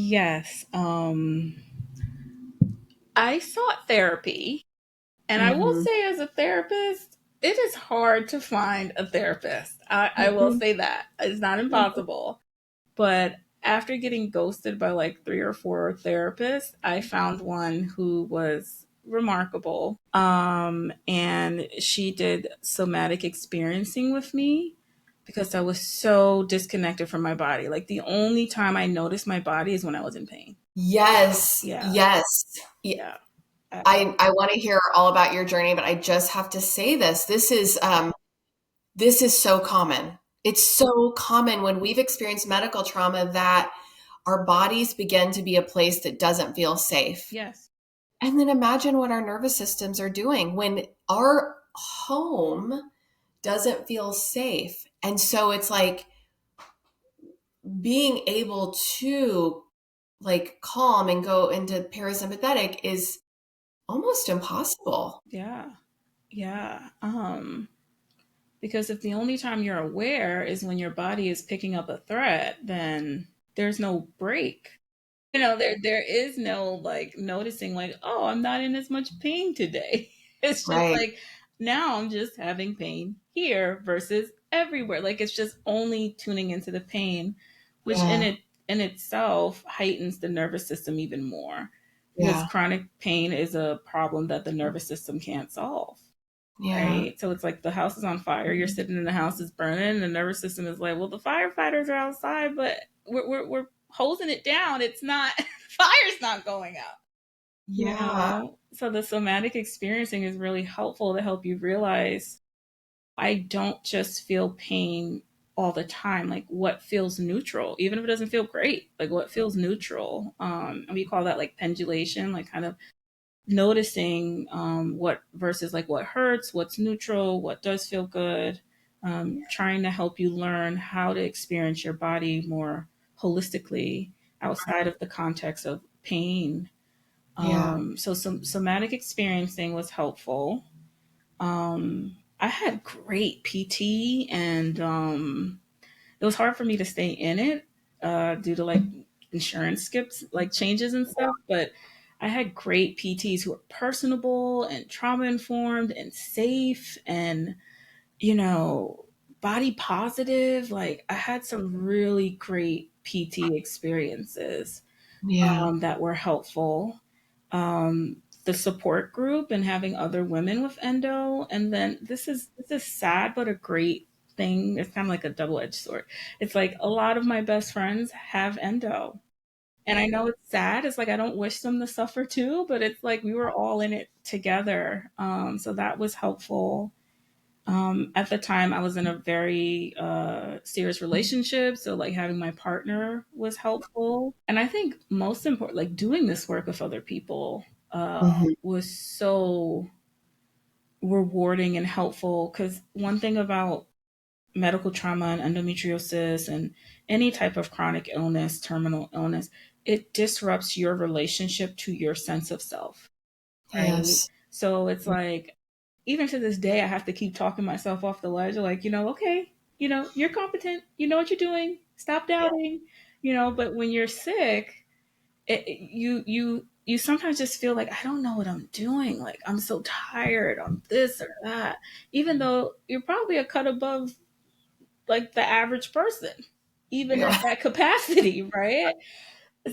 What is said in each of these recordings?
Yes. I sought therapy, and I will Hmm. say, as a therapist, it is hard to find a therapist. I will say that. It's not impossible. But after getting ghosted by like three or four therapists, I found one who was remarkable. And she did somatic experiencing with me because I was so disconnected from my body. Like the only time I noticed my body is when I was in pain. Yes, Yeah, yes. yeah. I want to hear all about your journey, but I just have to say this. This is so common. It's so common when we've experienced medical trauma that our bodies begin to be a place that doesn't feel safe. Yes. And then imagine what our nervous systems are doing when our home doesn't feel safe. And so it's like being able to like calm and go into parasympathetic is almost impossible. Yeah. Yeah. Because if the only time you're aware is when your body is picking up a threat, then there's no break. There is no like noticing like, oh, I'm not in as much pain today. It's just Right. like now I'm just having pain here versus everywhere. Like it's just only tuning into the pain, which Yeah. in itself heightens the nervous system even more because Yeah. chronic pain is a problem that the nervous system can't solve. Yeah. Right. So it's like the house is on fire. You're sitting in the house is burning. And the nervous system is like, well, the firefighters are outside, but we're hosing it down. It's not, fire's not going out. Yeah. So the somatic experiencing is really helpful to help you realize I don't just feel pain all the time. Like what feels neutral, even if it doesn't feel great, like what feels neutral. And we call that like pendulation, like kind of noticing what versus like what hurts, what's neutral, what does feel good, trying to help you learn how to experience your body more holistically outside of the context of pain. Yeah. So some somatic experiencing was helpful. I had great PT, and it was hard for me to stay in it due to like insurance skips, like changes and stuff. But I had great PTs who were personable and trauma informed and safe and, you know, body positive. Like I had some really great PT experiences Yeah. that were helpful. The support group and having other women with endo, and then this is sad but a great thing. It's kind of like a double edged sword. It's like a lot of my best friends have endo, and I know it's sad. It's like I don't wish them to suffer too, but it's like we were all in it together. So that was helpful. At the time, I was in a very serious relationship, so like having my partner was helpful. And I think most important, like doing this work with other people Mhm. was so rewarding and helpful. Because one thing about medical trauma and endometriosis and any type of chronic illness, terminal illness, it disrupts your relationship to your sense of self, right? Yes. So it's like, even to this day, I have to keep talking myself off the ledge. Like, okay, you're competent. You know what you're doing. Stop doubting. But when you're sick, you sometimes just feel like I don't know what I'm doing. Like I'm so tired. I'm this or that. Even though you're probably a cut above like the average person, even at Yeah. that capacity, right?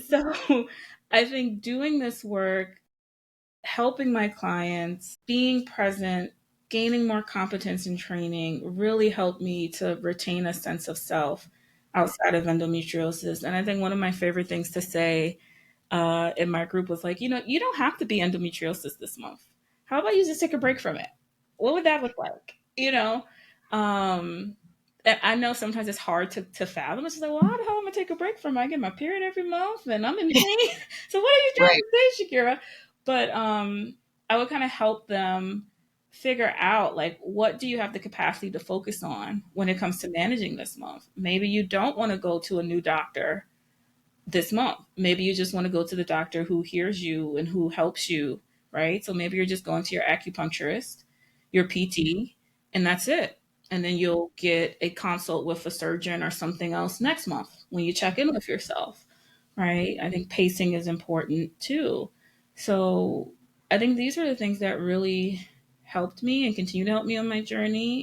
So I think doing this work, helping my clients, being present, gaining more competence and training really helped me to retain a sense of self outside of endometriosis. And I think one of my favorite things to say in my group was like, you don't have to be endometriosis this month. How about you just take a break from it? What would that look like? Um, and I know sometimes it's hard to fathom. It's just like, well, how the hell am I take a break from it? I get my period every month and I'm in pain. So what are you trying Right. to say, Shakira? But I would kind of help them figure out like what do you have the capacity to focus on when it comes to managing this month. Maybe you don't want to go to a new doctor this month. Maybe you just want to go to the doctor who hears you and who helps you, right? So maybe you're just going to your acupuncturist, your PT, and that's it. And then you'll get a consult with a surgeon or something else next month when you check in with yourself. right? I think pacing is important too. So I think these are the things that really helped me and continue to help me on my journey.